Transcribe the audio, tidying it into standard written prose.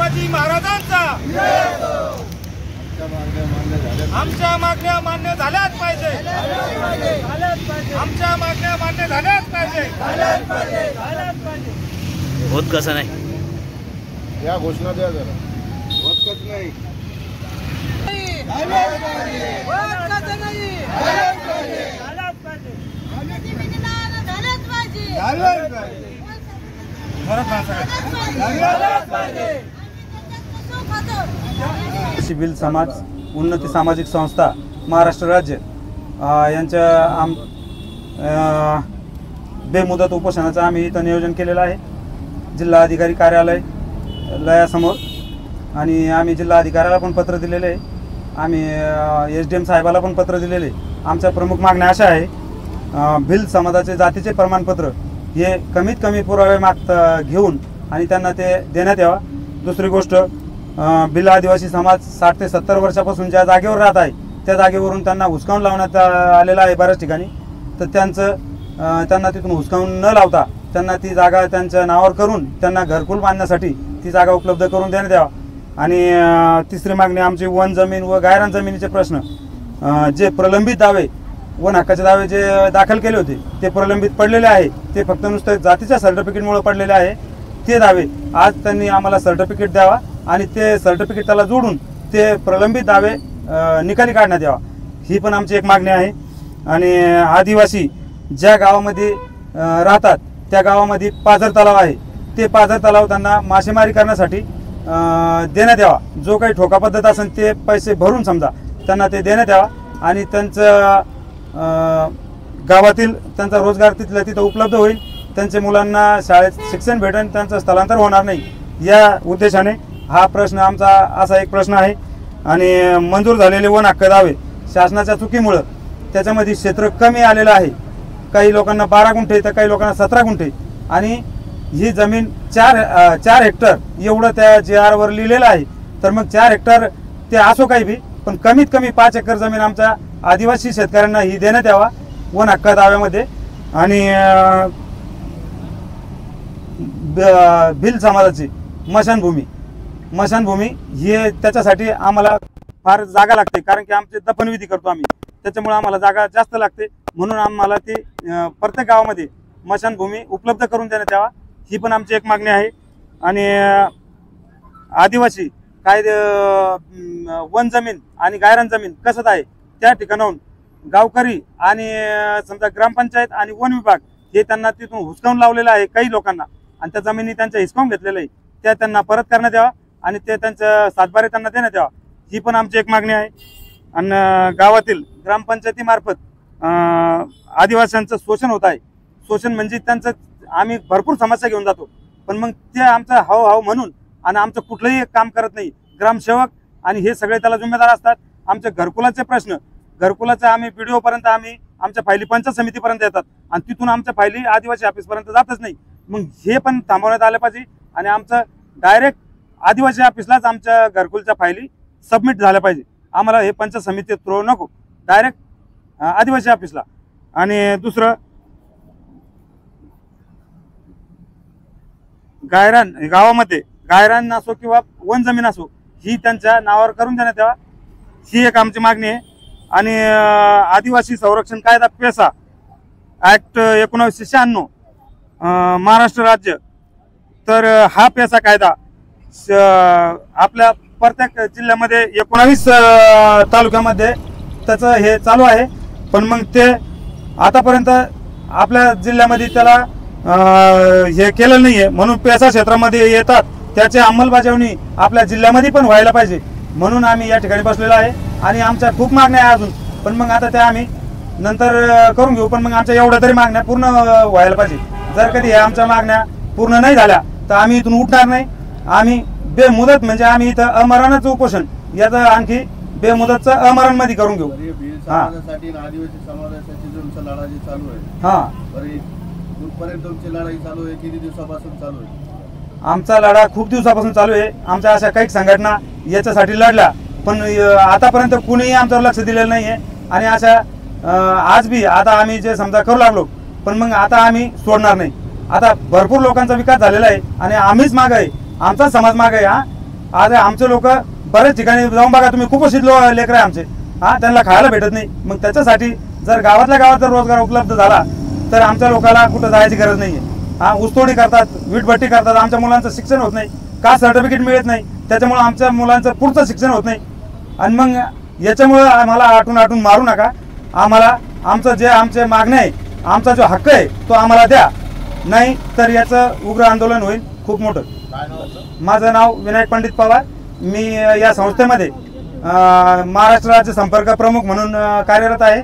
शिवाजी महाराजांचा आमच्या मागण्या मान्य झाल्याच पाहिजे आमच्या मागण्या मान्य झाल्याच पाहिजे होत कसं नाही या घोषणा द्या जरा होत कसं नाही भिल समाज उन्नती सामाजिक संस्था महाराष्ट्र राज्य यांच्या बेमुदत उपोषणाचं आम्ही इथं नियोजन केलेलं आहे जिल्हा अधिकारी कार्यालयासमोर आणि आम्ही जिल्हा अधिकाऱ्याला पण पत्र दिलेले आहे आम्ही SDM साहेबाला पण पत्र दिलेले आमच्या प्रमुख मागण्या अशा आहे भिल समाजाचे जातीचे प्रमाणपत्र हे कमीत कमी पुरावे घेऊन आणि त्यांना ते देण्यात यावा। दुसरी गोष्ट भिल आदिवासी समाज 60 ते 70 वर्षापासून ज्या जागेवर राहत आहे त्या जागेवरून त्यांना हुसकावून लावण्यात आलेलं आहे बऱ्याच ठिकाणी तर त्यांना तिथून हुसकावून न लावता त्यांना ती जागा त्यांच्या नावावर करून त्यांना घरकुल बांधण्यासाठी ती जागा उपलब्ध करून देण्यात यावा। आणि तिसरी मागणी आमची वन जमीन व गायरान जमिनीचे प्रश्न जे प्रलंबित दावे वन हक्काचे दावे जे दाखल केले होते ते प्रलंबित पडलेले आहे ते फक्त नुसतं जातीच्या सर्टिफिकेटमुळे पडलेले आहे ते दावे आज त्यांनी आम्हाला सर्टिफिकेट द्यावा आणि ते सर्टिफिकेट त्याला जोडून ते प्रलंबित दावे निकाली काढण्यात यावा ही पण आमची एक मागणी आहे। आणि आदिवासी ज्या गावामध्ये राहतात त्या गावामध्ये पाझर तलाव आहे ते पाझर तलाव त्यांना मासेमारी करण्यासाठी देण्यात यावा जो काही ठोका पद्धत असेल ते पैसे भरून समजा त्यांना ते देण्यात यावा आणि त्यांचं गावातील त्यांचा रोजगार तिथं उपलब्ध होईल त्यांच्या मुलांना शाळेत शिक्षण भेटेल त्यांचं स्थलांतर होणार नाही या उद्देशाने हा प्रश्न आमचा असा एक प्रश्न आहे। आणि मंजूर झालेले वन हक्क दावे शासनाच्या चुकीमुळं त्याच्यामध्ये क्षेत्र कमी आलेलं आहे काही लोकांना 12 गुंठे तर काही लोकांना 17 गुंठे आणि ही जमीन 4 हेक्टर एवढं त्या JR वर लिहिलेलं आहे तर मग 4 हेक्टर ते असो काही बी पण कमीत कमी 5 एकर जमीन आमच्या आदिवासी शेतकऱ्यांना ही देण्यात यावा वन हक्क दाव्यामध्ये। आणि भिल समाजाची मशानभूमी हे त्याच्यासाठी आम्हाला फार जागा लागते कारण की आमचे दफनविधी करतो आम्ही त्याच्यामुळे आम्हाला जागा जास्त लागते म्हणून आम्हाला ती प्रत्येक गावामध्ये मशानभूमी उपलब्ध करून देण्यात यावा ही पण आमची एक मागणी आहे। आणि आदिवासी काय वन जमीन आणि गायरान जमीन कसं आहे त्या ठिकाणाहून गावकरी आणि समजा ग्रामपंचायत आणि वन विभाग हे त्यांना तिथून हुसकावून लावलेलं आहे काही लोकांना आणि त्या जमिनी त्यांच्या हिसकावून घेतलेल्या आहे त्या त्यांना परत करण्यात यावा आणि ते त्यांचं सातबारे त्यांना देण्यात यावा ही पण आमची एक मागणी आहे। आणि गावातील ग्रामपंचायतीमार्फत आदिवासींचं शोषण होत आहे शोषण म्हणजे त्यांचं आम्ही भरपूर समस्या घेऊन जातो पण मग ते आमचा हाव म्हणून आणि आमचं कुठलंही काम करत नाही ग्रामसेवक आणि हे सगळे त्याला जिम्मेदार असतात। आमचे घरकुलाचे प्रश्न घरकुलाचा आम्ही PDO पर्यंत आम्ही आमच्या फायली पंचायत समितीपर्यंत येतात आणि तिथून आमच्या फायली आदिवासी ऑफिसपर्यंत जातच नाही मग हे पण थांबवण्यात आलं पाहिजे आणि आमचं डायरेक्ट आदिवासी ऑफिसलाच आमच्या घरकुलच्या फायली सबमिट झाल्या पाहिजे आम्हाला हे पंचायत समितीत थ्रू नको डायरेक्ट आदिवासी ऑफिसला। आणि दुसरं गायरान गावामध्ये गायरान असो किंवा वन जमीन असो ही त्यांच्या नावावर करून देण्यात यावा ही एक आमची मागणी आहे। आणि आदिवासी संरक्षण कायदा पेसा ॲक्ट 1996 महाराष्ट्र राज्य तर हा पेसा कायदा आपल्या प्रत्येक जिल्ह्यामध्ये 19 तालुक्यामध्ये त्याचं हे चालू आहे पण मग ते आतापर्यंत आपल्या जिल्ह्यामध्ये त्याला हे केलेलं नाही आहे म्हणून पेसा क्षेत्रामध्ये येतात त्याची अंमलबजावणी आपल्या जिल्ह्यामध्ये पण व्हायला पाहिजे म्हणून आम्ही या ठिकाणी बसलेलो आहे। आणि आमच्या खूप मागण्या आहे अजून पण मग आता त्या आम्ही नंतर करून घेऊ पण मग आमच्या एवढ्या तरी मागण्या पूर्ण व्हायला पाहिजे जर कधी ह्या आमच्या मागण्या पूर्ण नाही झाल्या तर आम्ही इथून उठणार नाही आम्ही बेमुदत म्हणजे आम्ही इथं अमरणाचं उपोषण याचं आणखी बेमुदतचं अमरण मध्ये करून घेऊ। आदिवासी समाजासाठी तुमचा लढा जे चालू आहे हा कुठपर्यंत तुमची लढाई चालू आहे किती दिवसापासून चालू आहे? आमचा लढा खूप दिवसापासून चालू आहे आमच्या अशा काही संघटना याच्यासाठी लढल्या पण आतापर्यंत कुणीही आमच्यावर लक्ष दिलेलं नाही आहे आणि अशा आज बी आता आम्ही जे समजा करू लागलो पण मग आता आम्ही सोडणार नाही आता भरपूर लोकांचा विकास झालेला आहे आणि आम्हीच मागे आहे आमचा समाज मागे आहे हा आज आमचे लोक बरेच ठिकाणी जाऊन बघा तुम्ही, कुपोषित लेकर आहे आमचे, त्यांना खायला भेटत नाही. मग त्याच्यासाठी जर गावातल्या गावात जर रोजगार उपलब्ध झाला तर आमच्या लोकांना कुठं जायची गरज नाही आहे. ऊसतोडी करतात, वीटभट्टी करतात, आमच्या मुलांचं शिक्षण होत नाही, का सर्टिफिकेट मिळत नाही, त्याच्यामुळे आमच्या मुलांचं पुढचं शिक्षण होत नाही. आणि मग याच्यामुळं आम्हाला आटून मारू नका. आम्हाला आमचं जे आमचे मागणे आहे, आमचा जो हक्क आहे तो आम्हाला द्या, नाही तर याचं उग्र आंदोलन होईल खूप मोठं. माझं नाव विनायक पंडित पवार. मी या संस्थेमध्ये महाराष्ट्र राज्य संपर्क प्रमुख म्हणून कार्यरत आहे.